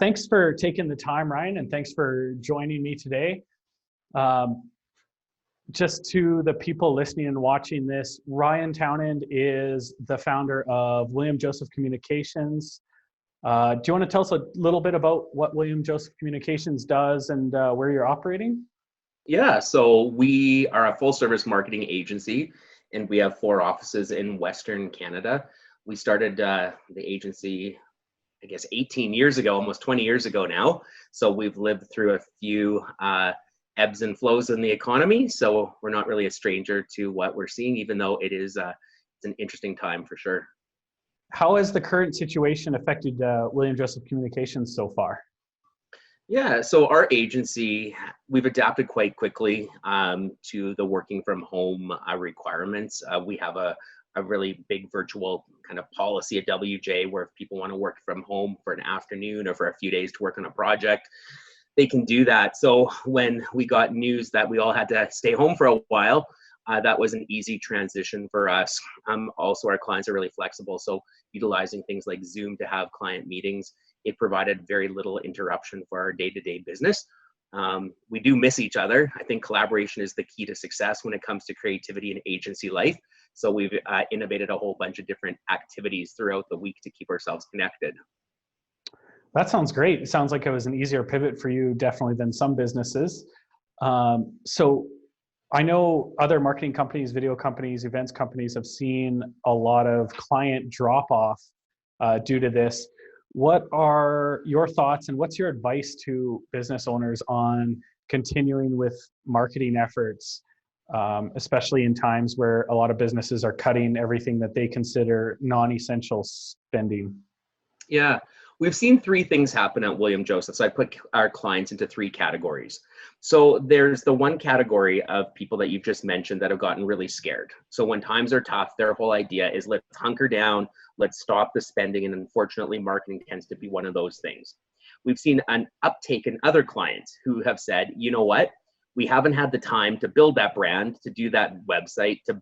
thanks for taking the time, Ryan, and thanks for joining me today. Just to the people listening and watching this, Ryan Townend is the founder of William Joseph Communications. Do you want to tell us a little bit about what William Joseph Communications does and where you're operating? Yeah, so we are a full service marketing agency and we have 4 offices in Western Canada. We started the agency, I guess, 18 years ago, almost 20 years ago now. So we've lived through a few ebbs and flows in the economy. So we're not really a stranger to what we're seeing, even though it's an interesting time for sure. How has the current situation affected William Joseph Communications so far? Yeah, so our agency, we've adapted quite quickly to the working from home requirements. We have a really big virtual kind of policy at WJ where if people want to work from home for an afternoon or for a few days to work on a project, they can do that. So when we got news that we all had to stay home for a while, that was an easy transition for us. Also, our clients are really flexible. So utilizing things like Zoom to have client meetings, it provided very little interruption for our day-to-day business. We do miss each other. I think collaboration is the key to success when it comes to creativity and agency life. So we've innovated a whole bunch of different activities throughout the week to keep ourselves connected. That sounds great. It sounds like it was an easier pivot for you, definitely, than some businesses. So I know other marketing companies, video companies, events companies have seen a lot of client drop-off due to this. What are your thoughts and what's your advice to business owners on continuing with marketing efforts, especially in times where a lot of businesses are cutting everything that they consider non-essential spending? Yeah, we've seen 3 things happen at William Joseph. So I put our clients into 3 categories. So there's the one category of people that you've just mentioned that have gotten really scared. So when times are tough, their whole idea is let's hunker down, let's stop the spending. And unfortunately, marketing tends to be one of those things. We've seen an uptake in other clients who have said, you know what? We haven't had the time to build that brand, to do that website, to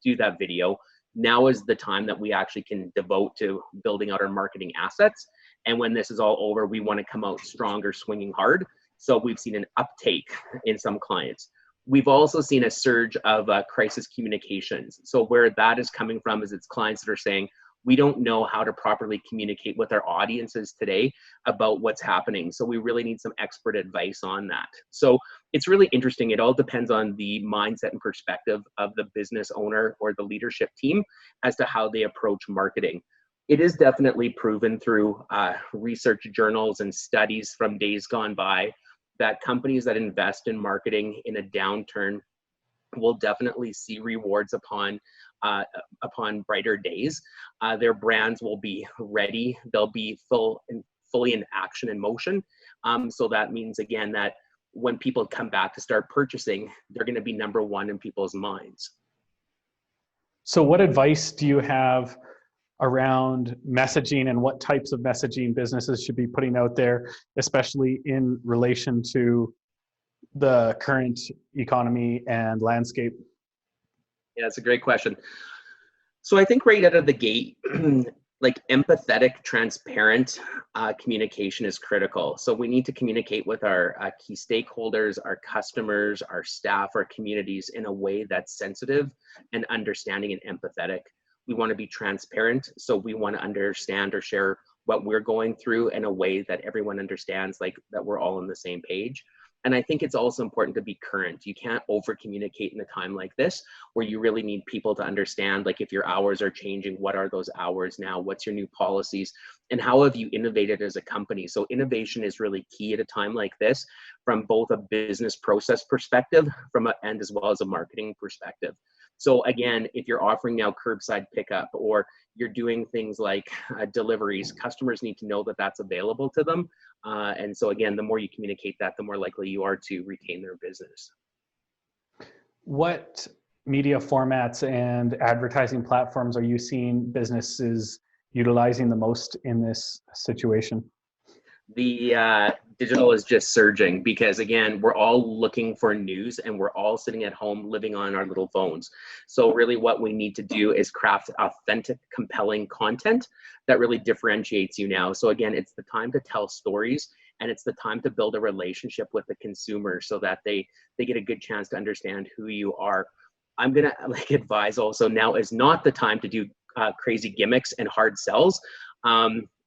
do that video. Now is the time that we actually can devote to building out our marketing assets. And when this is all over, we want to come out stronger, swinging hard. So we've seen an uptake in some clients. We've also seen a surge of crisis communications. So where that is coming from is it's clients that are saying, we don't know how to properly communicate with our audiences today about what's happening. So we really need some expert advice on that. So it's really interesting. It all depends on the mindset and perspective of the business owner or the leadership team as to how they approach marketing. It is definitely proven through research journals and studies from days gone by that companies that invest in marketing in a downturn will definitely see rewards upon brighter days. Their brands will be ready. They'll be fully in action and motion. So that means, again, that when people come back to start purchasing, they're going to be number one in people's minds. So what advice do you have around messaging and what types of messaging businesses should be putting out there, especially in relation to the current economy and landscape? Yeah, it's a great question. So I think right out of the gate, like empathetic, transparent communication is critical. So we need to communicate with our key stakeholders, our customers, our staff, our communities in a way that's sensitive and understanding and empathetic. We want to be transparent. So we want to understand or share what we're going through in a way that everyone understands, like that we're all on the same page. And I think it's also important to be current. You can't over communicate in a time like this where you really need people to understand, like if your hours are changing, what are those hours now? What's your new policies? And how have you innovated as a company? So innovation is really key at a time like this from both a business process perspective and as well as a marketing perspective. So again, if you're offering now curbside pickup or you're doing things like deliveries, customers need to know that that's available to them. And so again, the more you communicate that, the more likely you are to retain their business. What media formats and advertising platforms are you seeing businesses utilizing the most in this situation? The digital is just surging because, again, we're all looking for news and we're all sitting at home living on our little phones. So really what we need to do is craft authentic, compelling content that really differentiates you now. So again, it's the time to tell stories, and it's the time to build a relationship with the consumer so that they get a good chance to understand who you are. I'm gonna advise also, now is not the time to do crazy gimmicks and hard sells.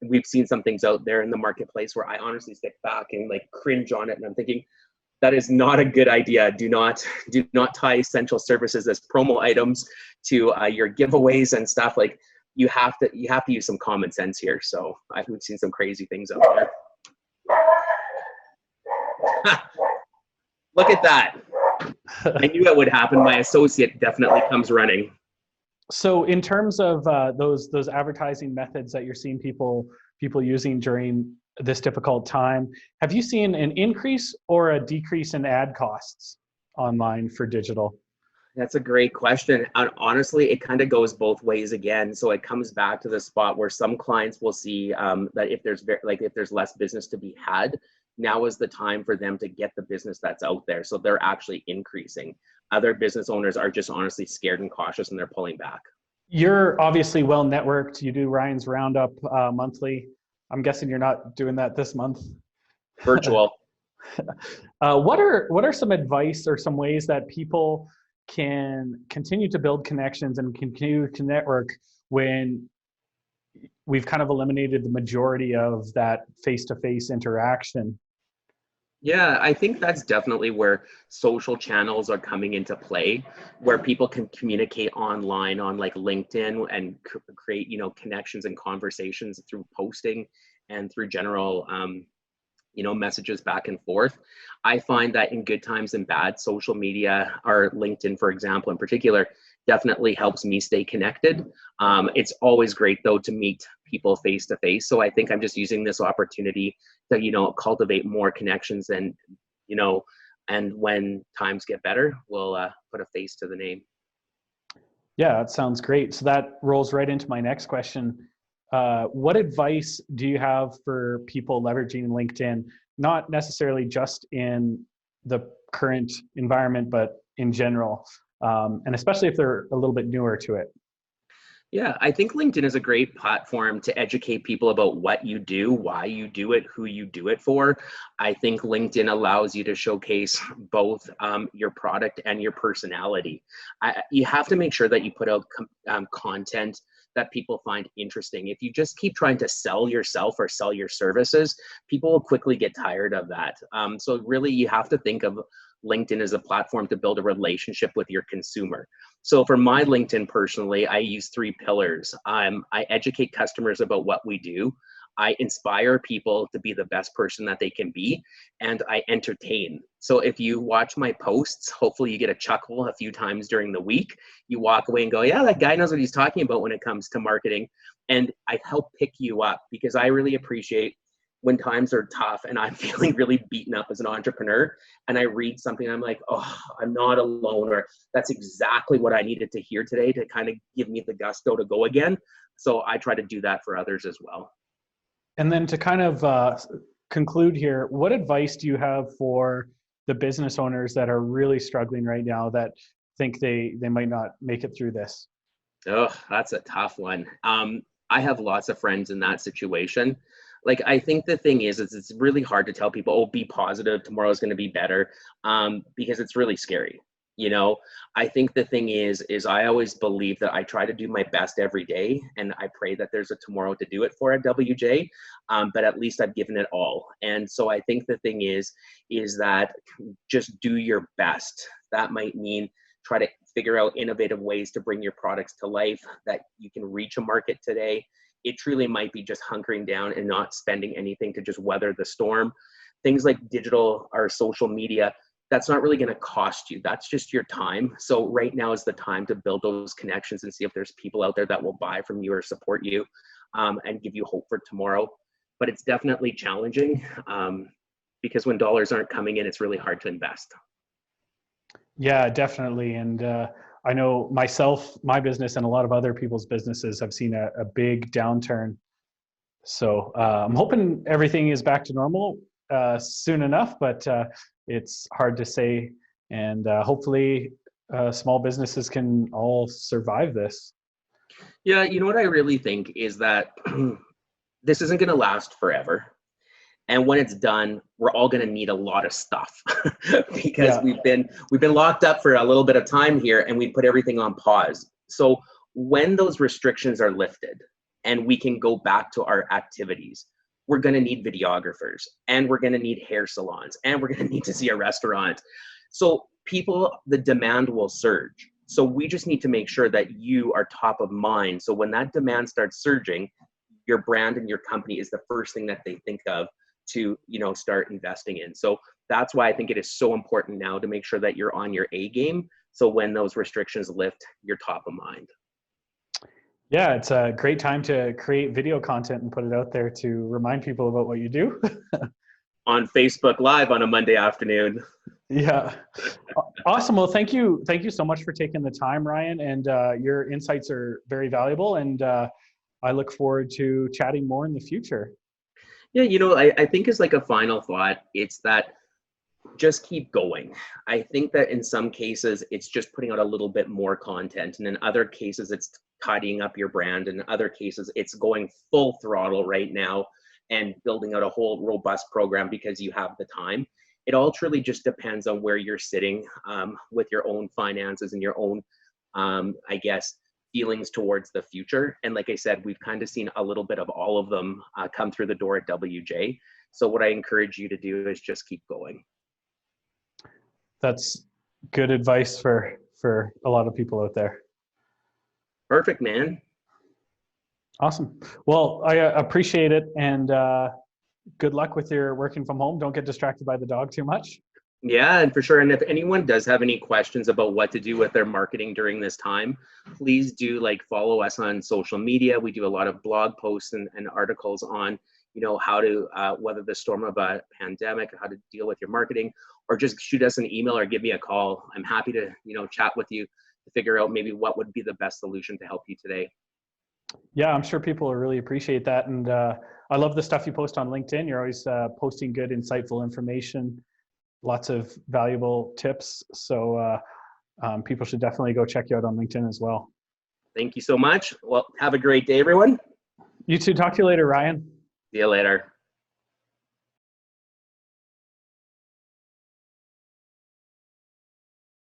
We've seen some things out there in the marketplace where I honestly sit back and cringe on it, and I'm thinking that is not a good idea. Do not tie essential services as promo items to your giveaways and stuff. You have to use some common sense here. So we've seen some crazy things out there. Look at that. I knew that would happen. My associate definitely comes running. So in terms of those advertising methods that you're seeing people using during this difficult time, have you seen an increase or a decrease in ad costs online for digital? That's a great question. And honestly, it kind of goes both ways again. So it comes back to the spot where some clients will see that if there's less business to be had, now is the time for them to get the business that's out there. So they're actually increasing. Other business owners are just honestly scared and cautious, and they're pulling back. You're obviously well networked. You do Ryan's Roundup monthly. I'm guessing you're not doing that this month. Virtual. What are some advice or some ways that people can continue to build connections and continue to network when we've kind of eliminated the majority of that face-to-face interaction? Yeah, I think that's definitely where social channels are coming into play, where people can communicate online on LinkedIn and create, connections and conversations through posting and through general, messages back and forth. I find that in good times and bad, social media, or LinkedIn, for example, in particular, definitely helps me stay connected. It's always great though to meet people face to face. So I think I'm just using this opportunity to, cultivate more connections and when times get better, we'll put a face to the name. Yeah, that sounds great. So that rolls right into my next question. What advice do you have for people leveraging LinkedIn, not necessarily just in the current environment, but in general, and especially if they're a little bit newer to it? Yeah, I think LinkedIn is a great platform to educate people about what you do, why you do it, who you do it for. I think LinkedIn allows you to showcase both your product and your personality. You have to make sure that you put out content that people find interesting. If you just keep trying to sell yourself or sell your services, people will quickly get tired of that. So really, you have to think of LinkedIn as a platform to build a relationship with your consumer. So for my LinkedIn personally, I use 3 pillars. I educate customers about what we do. I inspire people to be the best person that they can be, and I entertain. So if you watch my posts, hopefully you get a chuckle a few times during the week. You walk away and go, yeah, that guy knows what he's talking about when it comes to marketing. And I help pick you up because I really appreciate when times are tough and I'm feeling really beaten up as an entrepreneur, and I read something, I'm like, oh, I'm not alone, or that's exactly what I needed to hear today to kind of give me the gusto to go again. So I try to do that for others as well. And then to kind of conclude here, what advice do you have for the business owners that are really struggling right now, that think they might not make it through this? Oh, that's a tough one. I have lots of friends in that situation. I think the thing is it's really hard to tell people, oh, be positive, tomorrow's going to be better, because it's really scary. I think the thing is I always believe that I try to do my best every day, and I pray that there's a tomorrow to do it for at WJ, but at least I've given it all. And so I think the thing is that just do your best. That might mean try to figure out innovative ways to bring your products to life, that you can reach a market today. It truly might be just hunkering down and not spending anything to just weather the storm. Things like digital or social media, that's not really going to cost you. That's just your time. So right now is the time to build those connections and see if there's people out there that will buy from you or support you, and give you hope for tomorrow. But it's definitely challenging, because when dollars aren't coming in, it's really hard to invest. Yeah, definitely. And I know myself, my business, and a lot of other people's businesses have seen a big downturn. So I'm hoping everything is back to normal. soon enough, but it's hard to say. And hopefully small businesses can all survive this. Yeah, you know what I really think is that this isn't going to last forever. And when it's done, we're all going to need a lot of stuff because Yeah. we've been locked up for a little bit of time here, and we put everything on pause. So when those restrictions are lifted and we can go back to our activities, we're going to need videographers, and we're going to need hair salons, and we're going to need to see a restaurant. So the demand will surge. So we just need to make sure that you are top of mind. So when that demand starts surging, your brand and your company is the first thing that they think of to, start investing in. So that's why I think it is so important now to make sure that you're on your A game. So when those restrictions lift, you're top of mind. Yeah, it's a great time to create video content and put it out there to remind people about what you do. On Facebook Live on a Monday afternoon. Yeah. Awesome. Well, thank you. Thank you so much for taking the time, Ryan. And your insights are very valuable. And I look forward to chatting more in the future. Yeah, I think as like a final thought, it's that just keep going. I think that in some cases, it's just putting out a little bit more content. And in other cases, it's tidying up your brand. In other cases, it's going full throttle right now and building out a whole robust program because you have the time. It all truly just depends on where you're sitting with your own finances and your own, I guess, feelings towards the future. And like I said, we've kind of seen a little bit of all of them come through the door at WJ. So what I encourage you to do is just keep going. That's good advice for a lot of people out there. Perfect, man. Awesome. Well, I appreciate it, and good luck with your working from home. Don't get distracted by the dog too much. Yeah, and for sure. And if anyone does have any questions about what to do with their marketing during this time, please do follow us on social media. We do a lot of blog posts and articles on, how to weather the storm of a pandemic, how to deal with your marketing, or just shoot us an email or give me a call. I'm happy to, chat with you to figure out maybe what would be the best solution to help you today. Yeah, I'm sure people will really appreciate that. And I love the stuff you post on LinkedIn. You're always posting good, insightful information, lots of valuable tips. So people should definitely go check you out on LinkedIn as well. Thank you so much. Well, have a great day, everyone. You too. Talk to you later, Ryan. See you later.